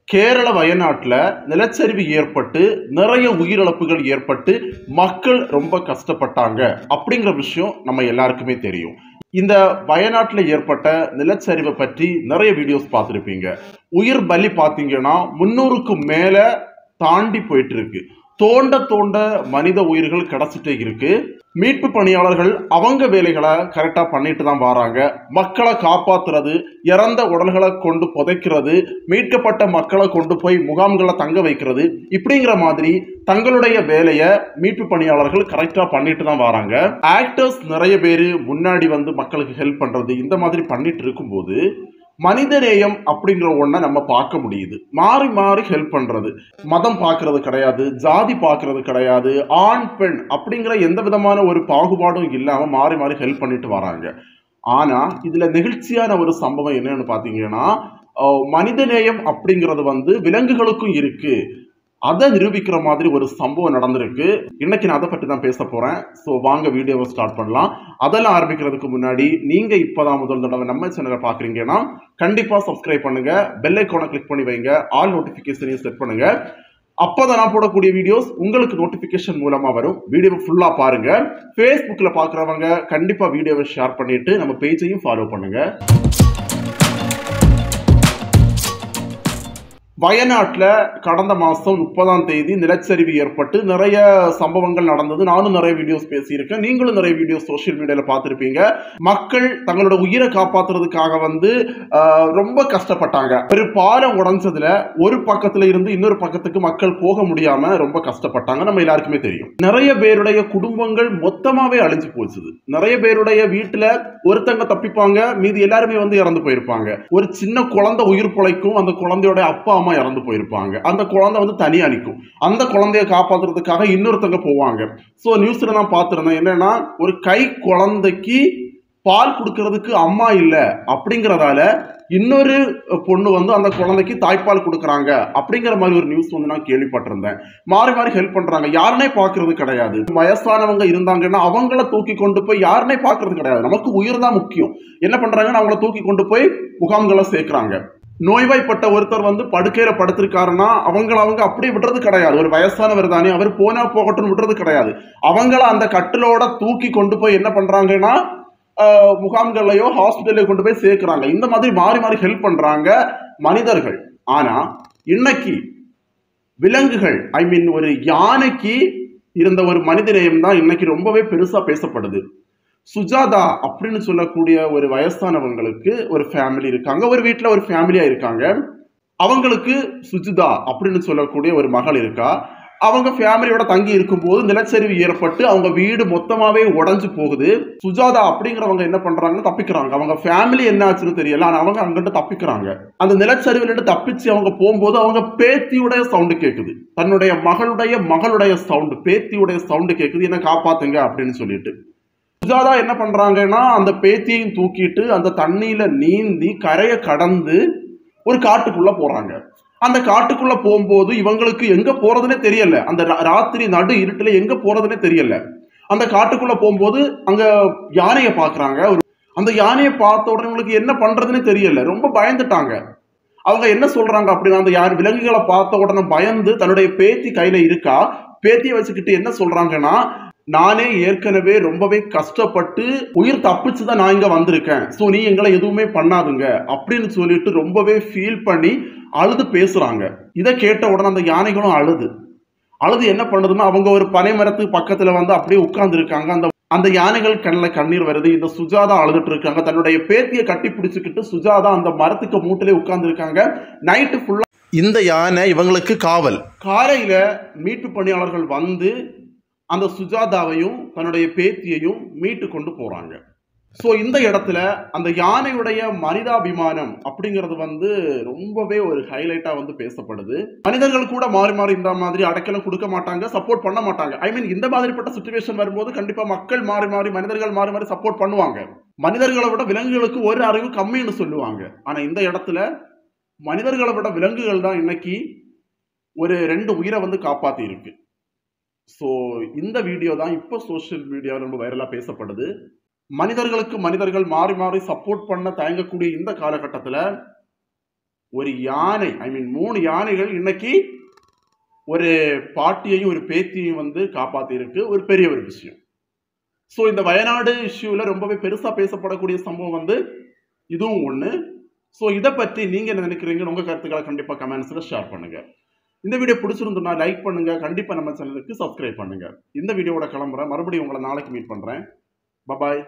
கேரள வயநாட்டில் நிலச்சரிவு ஏற்பட்டு நிறைய உயிரிழப்புகள் ஏற்பட்டு மக்கள் ரொம்ப கஷ்டப்பட்டாங்க அப்படிங்கிற விஷயம் நம்ம எல்லாருக்குமே தெரியும். இந்த வயநாட்டில் ஏற்பட்ட நிலச்சரிவை பற்றி நிறைய வீடியோஸ் பார்த்துருப்பீங்க. உயிர் பலி பார்த்தீங்கன்னா 300க்கு மேலே தாண்டி போயிட்டு இருக்கு. தோண்ட தோண்ட மனித உயிர்கள் கிடைச்சிட்டே இருக்கு. மீட்பு பணியாளர்கள் அவங்க வேலைகளை கரெக்டாக பண்ணிட்டு தான் வராங்க. மக்களை காப்பாத்துறது, இறந்த உடல்களை கொண்டு புதைக்கிறது, மீட்கப்பட்ட மக்களை கொண்டு போய் முகாம்களை தங்க வைக்கிறது, இப்படிங்கிற மாதிரி தங்களுடைய வேலையை மீட்பு பணியாளர்கள் கரெக்டாக பண்ணிட்டு தான் வராங்க. ஆக்டர்ஸ் நிறைய பேர் முன்னாடி வந்து மக்களுக்கு ஹெல்ப் பண்றது இந்த மாதிரி பண்ணிட்டு இருக்கும்போது மனிதநேயம் அப்படிங்கிற ஒன்றை நம்ம பார்க்க முடியுது. மாறி மாறி ஹெல்ப் பண்றது, மதம் பார்க்கறது கிடையாது, ஜாதி பார்க்கறது கிடையாது, ஆண் பெண் அப்படிங்கிற எந்த விதமான ஒரு பாகுபாடும் இல்லாம மாறி மாறி ஹெல்ப் பண்ணிட்டு வராங்க. ஆனா இதுல நெகிழ்ச்சியான ஒரு சம்பவம் என்னன்னு பாத்தீங்கன்னா, மனிதநேயம் அப்படிங்கிறது வந்து விலங்குகளுக்கும் இருக்கு, அதை நிரூபிக்கிற மாதிரி ஒரு சம்பவம் நடந்திருக்கு. இன்னைக்கு நான் அதை பற்றி தான் பேச போறேன். ஸோ வாங்க வீடியோவை ஸ்டார்ட் பண்ணலாம். அதெல்லாம் ஆரம்பிக்கிறதுக்கு முன்னாடி நீங்க இப்பதான் முதல் தடவை நம்ம சேனலை பாக்குறீங்கன்னா கண்டிப்பா சப்ஸ்கிரைப் பண்ணுங்க, பெல் ஐகானை கிளிக் பண்ணி வைங்க, ஆல் நோட்டிபிகேஷனையும் செட் பண்ணுங்க. அப்பதான் நான் போடக்கூடிய வீடியோஸ் உங்களுக்கு நோட்டிபிகேஷன் மூலமா வரும். வீடியோவை ஃபுல்லா பாருங்க. ஃபேஸ்புக்ல பாக்குறவங்க கண்டிப்பா வீடியோவை ஷேர் பண்ணிட்டு நம்ம பேஜையும் ஃபாலோ பண்ணுங்க. வயநாட்டில் கடந்த மாதம் 30ஆம் தேதி நிலச்சரிவு ஏற்பட்டு நிறைய சம்பவங்கள் நடந்தது. நானும் நிறைய வீடியோஸ் பேசியிருக்கேன், நீங்களும் நிறைய வீடியோஸ் சோஷியல் மீடியாவில் பார்த்துருப்பீங்க. மக்கள் தங்களோட உயிரை காப்பாற்றுறதுக்காக வந்து ரொம்ப கஷ்டப்பட்டாங்க. ஒரு பாலம் உடஞ்சதுல ஒரு பக்கத்துல இருந்து இன்னொரு பக்கத்துக்கு மக்கள் போக முடியாம ரொம்ப கஷ்டப்பட்டாங்க. நம்ம எல்லாருக்குமே தெரியும். நிறைய பேருடைய குடும்பங்கள் மொத்தமாவே அழிஞ்சு போச்சுது. நிறைய பேருடைய வீட்டுல ஒருத்தங்க தப்பிப்பாங்க, மீதி எல்லாருமே வந்து இறந்து போயிருப்பாங்க. ஒரு சின்ன குழந்தை உயிர் பிழைக்கும், அந்த குழந்தையோட அப்பா அம்மா இறந்து போயிருப்பாங்க. அந்த குழந்தை வந்து தனியா நிற்கும். அந்த குழந்தைய காப்பாற்றுறதுக்காக இன்னொருத்தங்க போவாங்க. ஸோ நியூஸ்ல நான் பார்த்துருந்தேன், என்னன்னா ஒரு கை குழந்தைக்கு பால் கொடுக்கறதுக்கு அம்மா இல்லை அப்படிங்கிறதால இன்னொரு பொண்ணு வந்து அந்த குழந்தைக்கு தாய்ப்பால் கொடுக்குறாங்க அப்படிங்கிற மாதிரி ஒரு நியூஸ் வந்து நான் கேள்விப்பட்டிருந்தேன். மாறி மாறி ஹெல்ப் பண்றாங்க, யாருனே பார்க்கறது கிடையாது. வயசானவங்க இருந்தாங்கன்னா அவங்கள தூக்கி கொண்டு போய் யாருனே பார்க்கறது கிடையாது. நமக்கு உயிர் தான் முக்கியம். என்ன பண்றாங்கன்னா அவங்கள தூக்கி கொண்டு போய் முகாம்களை சேர்க்கிறாங்க. நோய்வாய்ப்பட்ட ஒருத்தர் வந்து படுக்கையில படுத்திருக்காருன்னா அவங்க அப்படியே விடுறது கிடையாது. ஒரு வயசானவர் தானே, அவர் போனா போகட்டும் விடுறது கிடையாது. அவங்கள அந்த கட்டிலோட தூக்கி கொண்டு போய் என்ன பண்றாங்கன்னா முகாம்கள்லயோ ஹாஸ்பிட்டல்லையோ கொண்டு போய் சேர்க்கிறாங்க. இந்த மாதிரி மாறி மாறி ஹெல்ப் பண்றாங்க மனிதர்கள். ஆனா இன்னைக்கு விலங்குகள், ஐ மீன் ஒரு யானைக்கு இருந்த ஒரு மனிதநேயம் தான் இன்னைக்கு ரொம்பவே பெருசா பேசப்படுது. சுஜாதா அப்படின்னு சொல்லக்கூடிய ஒரு வயசானவங்களுக்கு ஒரு ஃபேமிலி இருக்காங்க, ஒரு வீட்டில் ஒரு ஃபேமிலியா இருக்காங்க. அவங்களுக்கு சுஜிதா அப்படின்னு சொல்லக்கூடிய ஒரு மகள் இருக்கா. அவங்க ஃபேமிலியோட தங்கி இருக்கும்போது நிலச்சரிவு ஏற்பட்டு அவங்க வீடு மொத்தமாவே உடஞ்சு போகுது. சுஜாதா அப்படிங்கிறவங்க என்ன பண்றாங்கன்னா தப்பிக்கிறாங்க. அவங்க ஃபேமிலி என்ன ஆச்சுன்னு தெரியல, ஆனா அவங்க அங்கிட்டு தப்பிக்கிறாங்க. அந்த நிலச்சரிவுல தப்பிச்சு அவங்க போகும்போது அவங்க பேத்தியுடைய சவுண்டு கேட்குது. தன்னுடைய மகளுடைய சவுண்டு, பேத்தியுடைய சவுண்டு கேட்குது, என்ன காப்பாத்துங்க அப்படின்னு சொல்லிட்டு. சுஜாதா என்ன பண்றாங்கன்னா அந்த பேத்தியையும் தூக்கிட்டு அந்த தண்ணியில நீந்தி கரையை கடந்து ஒரு காட்டுக்குள்ள போறாங்க. அந்த காட்டுக்குள்ள போகும்போது இவங்களுக்கு எங்க போறதுன்னே தெரியல. அந்த ராத்திரி நடு இருட்டுல எங்க போறதுன்னே தெரியல. அந்த காட்டுக்குள்ள போகும்போது அங்க யானையை பாக்குறாங்க. அந்த யானையை பார்த்த உடனே உங்களுக்கு என்ன பண்றதுன்னே தெரியல, ரொம்ப பயந்துட்டாங்க. அவங்க என்ன சொல்றாங்க அப்படின்னா, அந்த விலங்குகளை பார்த்த உடனே பயந்து தன்னுடைய பேத்தி கையில இருக்கா, பேத்தியை வச்சுக்கிட்டு என்ன சொல்றாங்கன்னா, நானே ஏற்கனவே ரொம்பவே கஷ்டப்பட்டு உயிர் தப்பிச்சுதான் நான் இங்க வந்திருக்கேன், ஸோ நீ எங்களை எதுவுமே பண்ணாதுங்க அப்படின்னு சொல்லிட்டு ரொம்பவே ஃபீல் பண்ணி அழுது பேசுறாங்க. இதை கேட்ட உடனே அந்த யானைகளும் அழுது என்ன பண்ணுதுன்னா, அவங்க ஒரு பனை மரத்துக்கு பக்கத்துல வந்து அப்படியே உட்கார்ந்து இருக்காங்க. அந்த யானைகள் கண்ணில் கண்ணீர் வருது. இந்த சுஜாதா அழுதுட்டு இருக்காங்க. தன்னுடைய பேத்தியை கட்டி பிடிச்சுக்கிட்டு சுஜாதா அந்த மரத்துக்கு மூட்டிலே உட்கார்ந்து இருக்காங்க. நைட்டு ஃபுல்லா இந்த யானை இவங்களுக்கு காவல். காலையில மீட்பு பணியாளர்கள் வந்து அந்த சுஜாதாவையும் தன்னுடைய பேத்தியையும் மீட்டு கொண்டு போறாங்க. ஸோ இந்த இடத்துல அந்த யானையுடைய மனிதாபிமானம் அப்படிங்கிறது வந்து ரொம்பவே ஒரு ஹைலைட்டா வந்து பேசப்படுது. மனிதர்கள் கூட மாறி மாறி இந்த மாதிரி அடைக்கலம் கொடுக்க மாட்டாங்க, சப்போர்ட் பண்ண மாட்டாங்க. ஐ மீன் இந்த மாதிரிப்பட்ட சிச்சுவேஷன் வரும்போது கண்டிப்பா மக்கள் மாறி மாறி மனிதர்கள் மாறி மாறி சப்போர்ட் பண்ணுவாங்க. மனிதர்களை விட விலங்குகளுக்கு ஒரு அறிவு கம்மின்னு சொல்லுவாங்க. ஆனா இந்த இடத்துல மனிதர்களை விட விலங்குகள் தான் இன்னைக்கு ஒரு 2 உயிரை வந்து காப்பாத்தி இருக்கு. ஸோ இந்த வீடியோ தான் இப்போ சோஷியல் மீடியாவில் ரொம்ப வைரலாக பேசப்படுது. மனிதர்களுக்கு மனிதர்கள் மாறி மாறி சப்போர்ட் பண்ண தயங்கக்கூடிய இந்த காலகட்டத்தில் ஒரு யானை, ஐ மீன் 3 யானைகள் இன்னைக்கு ஒரு பாட்டியையும் ஒரு பேத்தியையும் வந்து காப்பாத்தி இருக்கு. ஒரு பெரிய ஒரு விஷயம். ஸோ இந்த வயநாடு இஷ்யூல ரொம்பவே பெருசா பேசப்படக்கூடிய சம்பவம் வந்து இதுவும் ஒண்ணு. ஸோ இதை பற்றி நீங்க என்ன நினைக்கிறீங்க? உங்க கருத்துக்களை கண்டிப்பா கமெண்ட்ஸ்ல ஷேர் பண்ணுங்க. இந்த வீடியோ பிடிச்சிருந்தா லைக் பண்ணுங்க. கண்டிப்பா நம்ம சேனலுக்கு சப்ஸ்கிரைப் பண்ணுங்க. இந்த வீடியோவோட கிளம்புறேன். மறுபடியும் உங்களை நாளைக்கு மீட் பண்றேன். பாய்.